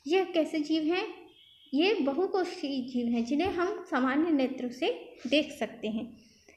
यह कैसे जीव हैं? ये बहुकोषीय जीव हैं जिन्हें हम सामान्य नेत्रों से देख सकते हैं।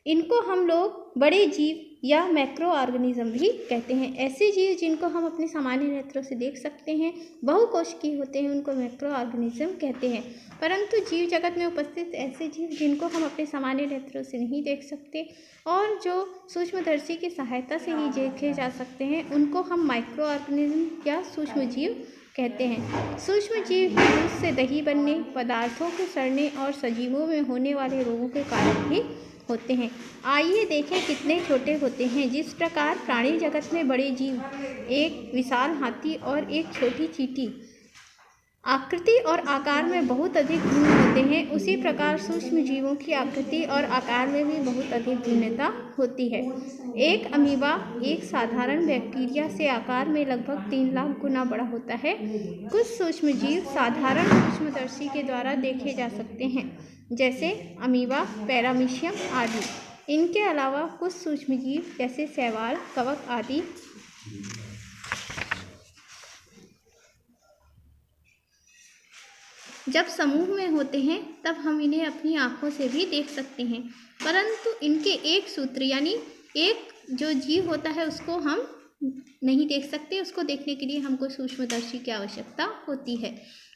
इनको हम लोग बड़े जीव या मैक्रो ऑर्गेनिज्म भी कहते हैं। ऐसे जीव जिनको हम अपने सामान्य नेत्रों से देख सकते हैं, बहुकोशिकीय होते हैं, उनको मैक्रो ऑर्गेनिज्म कहते हैं। परंतु जीव जगत में उपस्थित ऐसे जीव जिनको हम अपने सामान्य नेत्रों से नहीं देख सकते और जो सूक्ष्मदर्शी की सहायता से ही देखे जा सकते हैं, उनको हम माइक्रो ऑर्गेनिज्म या सूक्ष्म जीव कहते हैं। सूक्ष्म जीव ही दूध से दही बनने, पदार्थों के सड़ने और सजीवों में होने वाले रोगों के कारण भी होते हैं। आइए देखें कितने छोटे होते हैं। जिस प्रकार प्राणी जगत में बड़े जीव, एक विशाल हाथी और एक छोटी चींटी, आकृति और आकार में बहुत अधिक भिन्न होते हैं, उसी प्रकार सूक्ष्म जीवों की आकृति और आकार में भी बहुत अधिक भिन्नता होती है। एक अमीबा एक साधारण बैक्टीरिया से आकार में लगभग 3 लाख गुना बड़ा होता है। कुछ सूक्ष्म जीव साधारण सूक्ष्मदर्शी के द्वारा देखे जा सकते हैं, जैसे अमीबा, पैरामीशियम आदि। इनके अलावा कुछ सूक्ष्म जीव जैसे शैवाल, कवक आदि जब समूह में होते हैं तब हम इन्हें अपनी आँखों से भी देख सकते हैं, परंतु इनके एक सूत्र यानी एक जो जीव होता है उसको हम नहीं देख सकते। उसको देखने के लिए हमको सूक्ष्मदर्शी की आवश्यकता होती है।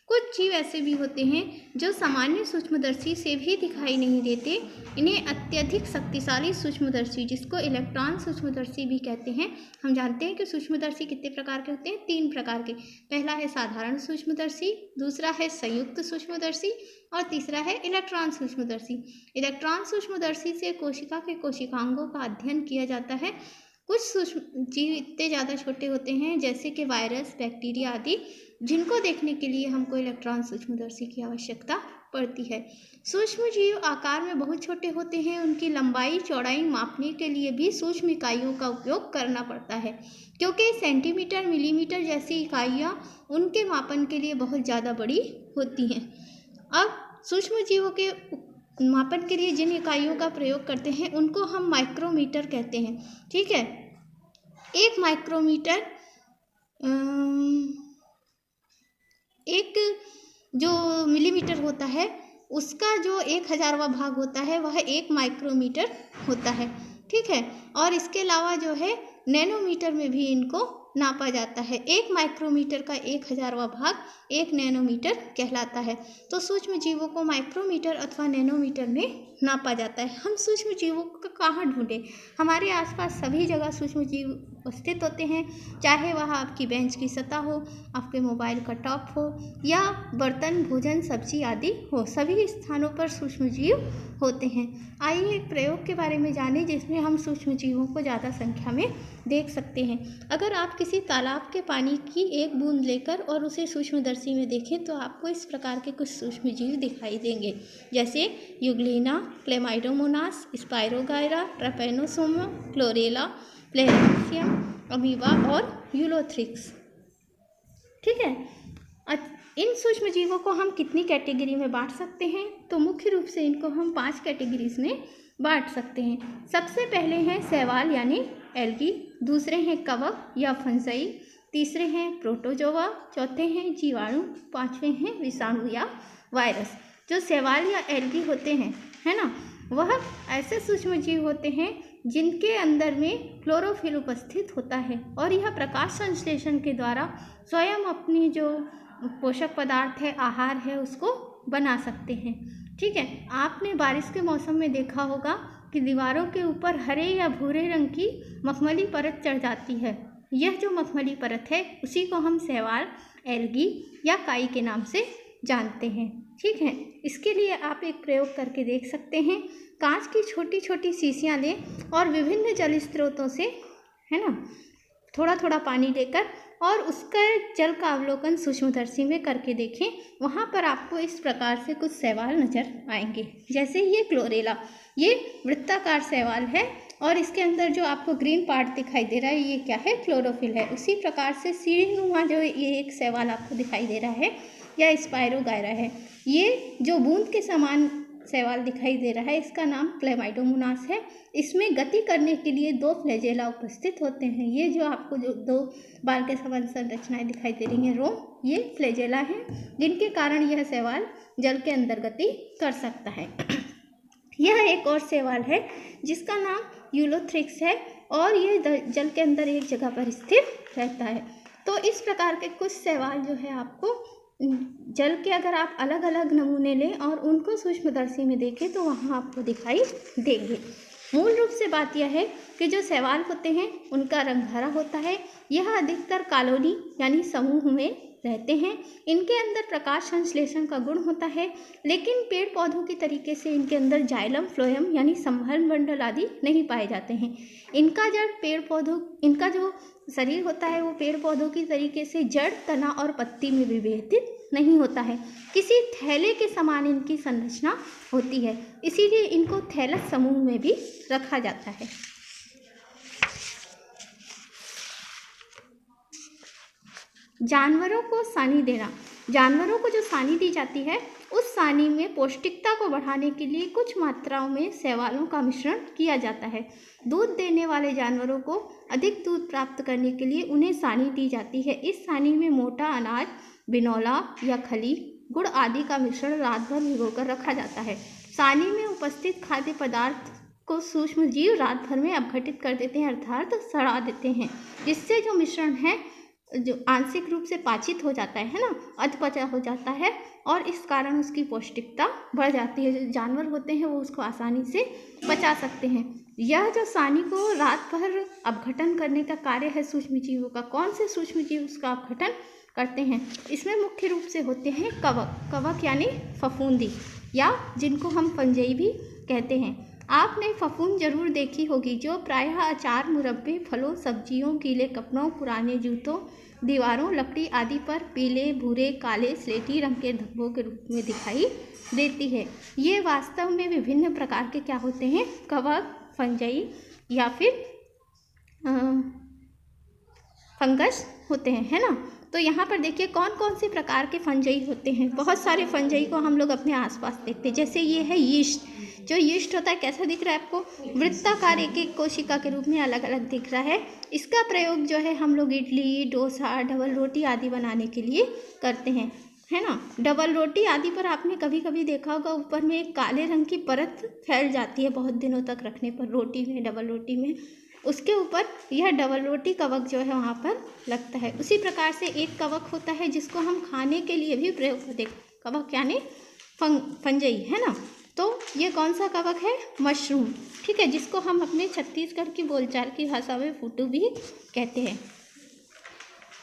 कुछ जीव ऐसे भी होते हैं जो सामान्य सूक्ष्मदर्शी से भी दिखाई नहीं देते। इन्हें अत्यधिक शक्तिशाली सूक्ष्मदर्शी, जिसको इलेक्ट्रॉन सूक्ष्मदर्शी भी कहते हैं। हम जानते हैं कि सूक्ष्मदर्शी कितने प्रकार के होते हैं? 3 प्रकार के। पहला है साधारण सूक्ष्मदर्शी, दूसरा है संयुक्त सूक्ष्मदर्शी और तीसरा है इलेक्ट्रॉन सूक्ष्मदर्शी। इलेक्ट्रॉन सूक्ष्मदर्शी से कोशिका के कोशिकांगों का अध्ययन किया जाता है। कुछ सूक्ष्म जीव इतने ज़्यादा छोटे होते हैं जैसे कि वायरस, बैक्टीरिया आदि, जिनको देखने के लिए हमको इलेक्ट्रॉन सूक्ष्मदर्शी की आवश्यकता पड़ती है। सूक्ष्म जीव आकार में बहुत छोटे होते हैं। उनकी लंबाई चौड़ाई मापने के लिए भी सूक्ष्म इकाइयों का उपयोग करना पड़ता है, क्योंकि सेंटीमीटर, मिलीमीटर जैसी इकाइयाँ उनके मापन के लिए बहुत ज़्यादा बड़ी होती हैं। अब सूक्ष्म जीवों के मापन के लिए जिन इकाइयों का प्रयोग करते हैं उनको हम माइक्रोमीटर कहते हैं। ठीक है, एक माइक्रोमीटर एक जो मिलीमीटर होता है उसका जो 1000वां भाग होता है वह 1 माइक्रोमीटर होता है। ठीक है, और इसके अलावा जो है नैनोमीटर में भी इनको नापा जाता है। 1 माइक्रोमीटर का 1000वां भाग 1 नैनोमीटर कहलाता है। तो सूक्ष्म जीवों को माइक्रोमीटर अथवा नैनोमीटर में नापा जाता है। हम सूक्ष्म जीवों को कहाँ ढूंढें? हमारे आसपास सभी जगह सूक्ष्म जीव उपस्थित होते हैं, चाहे वह आपकी बेंच की सतह हो, आपके मोबाइल का टॉप हो या बर्तन, भोजन, सब्जी आदि हो, सभी स्थानों पर सूक्ष्म जीव होते हैं। आइए एक प्रयोग के बारे में जानें जिसमें हम सूक्ष्म जीवों को ज़्यादा संख्या में देख सकते हैं। अगर आप किसी तालाब के पानी की एक बूंद लेकर और उसे सूक्ष्मदर्शी में देखें तो आपको इस प्रकार के कुछ सूक्ष्म जीव दिखाई देंगे, जैसे euglena, chlamydomonas, spirogyra, trypanosoma, chlorella, प्लेरेंसियम, अमीबा और यूलोथ्रिक्स। ठीक है, इन सूक्ष्म जीवों को हम कितनी कैटेगरी में बांट सकते हैं? तो मुख्य रूप से इनको हम 5 कैटेगरीज में बांट सकते हैं। सबसे पहले हैं शैवाल यानी एल्गी, दूसरे हैं कवक या फंजाई, तीसरे हैं प्रोटोजोआ, चौथे हैं जीवाणु, पांचवें हैं विषाणु या वायरस। जो शैवाल या एल्गी होते हैं, है ना, वह ऐसे सूक्ष्म जीव होते हैं जिनके अंदर में क्लोरोफिल उपस्थित होता है और यह प्रकाश संश्लेषण के द्वारा स्वयं अपनी जो पोषक पदार्थ है, आहार है, उसको बना सकते हैं। ठीक है, आपने बारिश के मौसम में देखा होगा कि दीवारों के ऊपर हरे या भूरे रंग की मखमली परत चढ़ जाती है। यह जो मखमली परत है उसी को हम शैवाल, एल्गी या काई के नाम से जानते हैं। ठीक है, इसके लिए आप एक प्रयोग करके देख सकते हैं। कांच की छोटी छोटी शीशियाँ लें और विभिन्न जल स्रोतों से, है ना, थोड़ा थोड़ा पानी लेकर और उसका जल का अवलोकन सूक्ष्मदर्शी में करके देखें। वहाँ पर आपको इस प्रकार से कुछ शैवाल नजर आएंगे, जैसे ये क्लोरेला, ये वृत्ताकार शैवाल है और इसके अंदर जो आपको ग्रीन पार्ट दिखाई दे रहा है ये क्या है? क्लोरोफिल है। उसी प्रकार से सीढ़ीनुमा जो ये एक शैवाल आपको दिखाई दे रहा है या स्पाइरोगायरा है, ये जो बूंद के समान शैवाल दिखाई दे रहा है, इसका नाम क्लेमाइडोमोनास है। इसमें गति करने के लिए 2 फ्लैजेला उपस्थित होते हैं। ये जो आपको जो 2 बाल के समान संरचनाएं दिखाई दे रही हैं रोम, ये फ्लैजेला हैं, जिनके कारण यह शैवाल जल के अंदर गति कर सकता है। यह एक और शैवाल है जिसका नाम यूलोथ्रिक्स है और ये जल के अंदर एक जगह पर स्थिर रहता है। तो इस प्रकार के कुछ शैवाल जो है आपको जल के अगर आप अलग अलग नमूने लें और उनको सूक्ष्मदर्शी में देखें तो वहाँ आपको दिखाई देंगे। मूल रूप से बात यह है कि जो शैवाल होते हैं उनका रंग हरा होता है। यह अधिकतर कॉलोनी यानी समूह में रहते हैं। इनके अंदर प्रकाश संश्लेषण का गुण होता है, लेकिन पेड़ पौधों की तरीके से इनके अंदर जाइलम फ्लोएम यानी संवहन मंडल आदि नहीं पाए जाते हैं। इनका जो शरीर होता है वो पेड़ पौधों की तरीके से जड़, तना और पत्ती में विभेदित नहीं होता है। किसी थैले के समान इनकी संरचना होती है, इसीलिए इनको थैलस समूह में भी रखा जाता है। जानवरों को सानी देना। जानवरों को जो सानी दी जाती है उस सानी में पौष्टिकता को बढ़ाने के लिए कुछ मात्राओं में शैवालों का मिश्रण किया जाता है। दूध देने वाले जानवरों को अधिक दूध प्राप्त करने के लिए उन्हें सानी दी जाती है। इस सानी में मोटा अनाज, बिनौला या खली, गुड़ आदि का मिश्रण रात भर भिगोकर रखा जाता है। सानी में उपस्थित खाद्य पदार्थ को सूक्ष्म जीव रात भर में अपघटित कर देते हैं, अर्थात सड़ा देते हैं, जिससे जो मिश्रण है जो आंशिक रूप से पाचित हो जाता है ना, अधपचा हो जाता है और इस कारण उसकी पौष्टिकता बढ़ जाती है। जो जानवर होते हैं वो उसको आसानी से पचा सकते हैं। यह जो सानी को रात भर अपघटन करने का कार्य है सूक्ष्म जीवों का, कौन से सूक्ष्म जीव उसका अपघटन करते हैं? इसमें मुख्य रूप से होते हैं कवक यानी फफूंदी, या जिनको हम फंजई भी कहते हैं। आपने फफूंद जरूर देखी होगी, जो प्रायः अचार, मुरब्बे, फलों, सब्जियों, गीले कपड़ों, पुराने जूतों, दीवारों, लकड़ी आदि पर पीले, भूरे, काले, स्लेटी रंग के धब्बों के रूप में दिखाई देती है। ये वास्तव में विभिन्न प्रकार के क्या होते हैं? कवक, फंजई या फिर फंगस होते हैं, है ना। तो यहाँ पर देखिए कौन कौन से प्रकार के फंजई होते हैं। बहुत सारे फंजई को हम लोग अपने आसपास देखते हैं। जैसे ये है यीस्ट। जो यीस्ट होता है कैसा दिख रहा है आपको? वृत्ताकार एक कोशिका के रूप में अलग अलग दिख रहा है। इसका प्रयोग जो है हम लोग इडली, डोसा, डबल रोटी आदि बनाने के लिए करते हैं, है ना। डबल रोटी आदि पर आपने कभी कभी देखा होगा ऊपर में एक काले रंग की परत फैल जाती है बहुत दिनों तक रखने पर, रोटी में, डबल रोटी में, उसके ऊपर यह डबल रोटी कवक जो है वहाँ पर लगता है। उसी प्रकार से एक कवक होता है जिसको हम खाने के लिए भी प्रयोग करते हैं, कवक यानी फंजई, है ना। तो ये कौन सा कवक है? मशरूम, ठीक है, जिसको हम अपने छत्तीसगढ़ की बोलचाल की भाषा में फूटू भी कहते हैं।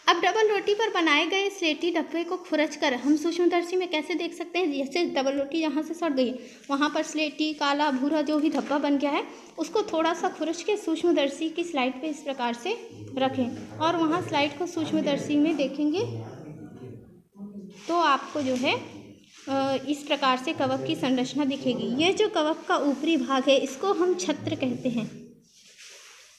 अब डबल रोटी पर बनाए गए स्लेटी डब्बे को खुरच कर हम सूक्ष्मदर्शी में कैसे देख सकते हैं? जैसे डबल रोटी यहाँ से सड़ गई, वहाँ पर स्लेटी, काला, भूरा जो भी धब्बा बन गया है उसको थोड़ा सा खुरच के सूक्ष्मदर्शी की स्लाइड पे इस प्रकार से रखें और वहाँ स्लाइड को सूक्ष्मदर्शी में देखेंगे तो आपको जो है इस प्रकार से कवक की संरचना दिखेगी। ये जो कवक का ऊपरी भाग है इसको हम छत्र कहते हैं,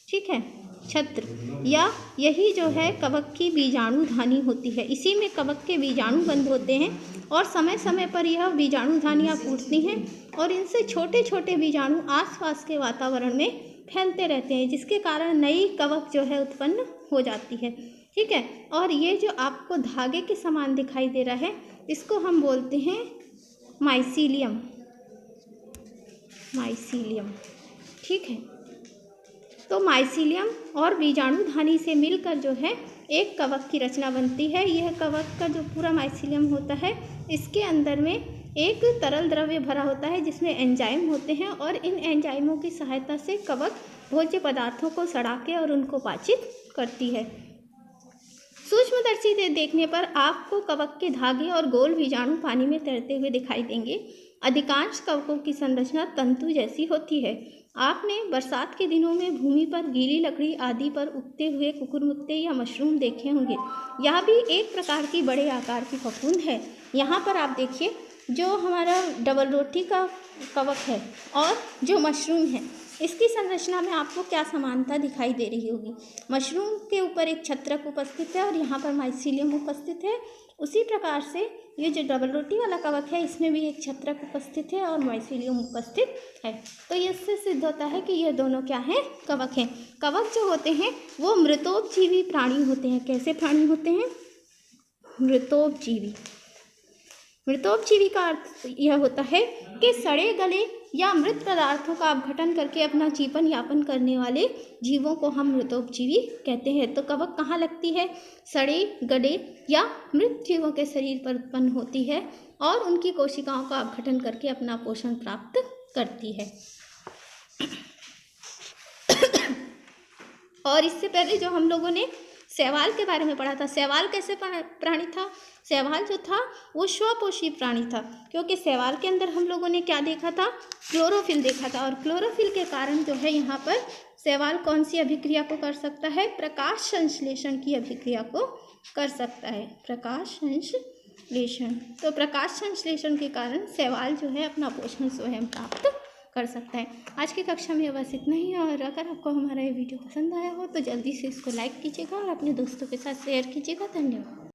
ठीक है, छत्र, या यही जो है कवक की बीजाणुधानी होती है। इसी में कवक के बीजाणु बंद होते हैं और समय समय पर यह बीजाणुधानियाँ फूटती हैं और इनसे छोटे छोटे बीजाणु आसपास के वातावरण में फैलते रहते हैं, जिसके कारण नई कवक जो है उत्पन्न हो जाती है, ठीक है। और ये जो आपको धागे के समान दिखाई दे रहा है इसको हम बोलते हैं माइसीलियम, माइसीलियम, ठीक है। तो माइसीलियम और बीजाणुधानी से मिलकर जो है एक कवक की रचना बनती है। यह कवक का जो पूरा माइसीलियम होता है इसके अंदर में एक तरल द्रव्य भरा होता है जिसमें एंजाइम होते हैं और इन एंजाइमों की सहायता से कवक भोज्य पदार्थों को सड़ा के और उनको पाचित करती है। सूक्ष्मदर्शी से देखने पर आपको कवक के धागे और गोल बीजाणु पानी में तैरते हुए दिखाई देंगे। अधिकांश कवकों की संरचना तंतु जैसी होती है। आपने बरसात के दिनों में भूमि पर गीली लकड़ी आदि पर उगते हुए कुकुरमुत्ते या मशरूम देखे होंगे। यह भी एक प्रकार की बड़े आकार की फफूंद है। यहाँ पर आप देखिए जो हमारा डबल रोटी का कवक है और जो मशरूम है इसकी संरचना में आपको क्या समानता दिखाई दे रही होगी? मशरूम के ऊपर एक छत्रक उपस्थित है और यहाँ पर माइसीलियम उपस्थित है। उसी प्रकार से ये जो डबल रोटी वाला कवक है, इसमें भी एक छत्रक उपस्थित है और माइसीलियम उपस्थित है। तो इससे सिद्ध होता है कि ये दोनों क्या हैं? कवक हैं। कवक जो होते हैं वो मृतोपजीवी प्राणी होते हैं। कैसे प्राणी होते हैं? मृतोपजीवी। मृतोपजीवी का अर्थ यह होता है कि सड़े गले या मृत पदार्थों का अपघटन करके अपना जीवन यापन करने वाले जीवों को हम मृतोपजीवी कहते हैं। तो कवक कहाँ लगती है? सड़े गले या मृत जीवों के शरीर पर उत्पन्न होती है और उनकी कोशिकाओं का अपघटन करके अपना पोषण प्राप्त करती है। और इससे पहले जो हम लोगों ने शैवाल के बारे में पढ़ा था, शैवाल कैसे प्राणी था? शैवाल जो था वो स्वपोषी प्राणी था, क्योंकि शैवाल के अंदर हम लोगों ने क्या देखा था? क्लोरोफिल देखा था। और क्लोरोफिल के कारण जो है यहाँ पर शैवाल कौन सी अभिक्रिया को कर सकता है? प्रकाश संश्लेषण की अभिक्रिया को कर सकता है। प्रकाश संश्लेषण। तो प्रकाश संश्लेषण के कारण शैवाल जो है अपना पोषण स्वयं प्राप्त कर सकता है। आज की कक्षा में बस इतना ही। और अगर आपको हमारा ये वीडियो पसंद आया हो तो जल्दी से इसको लाइक कीजिएगा और अपने दोस्तों के साथ शेयर कीजिएगा। धन्यवाद।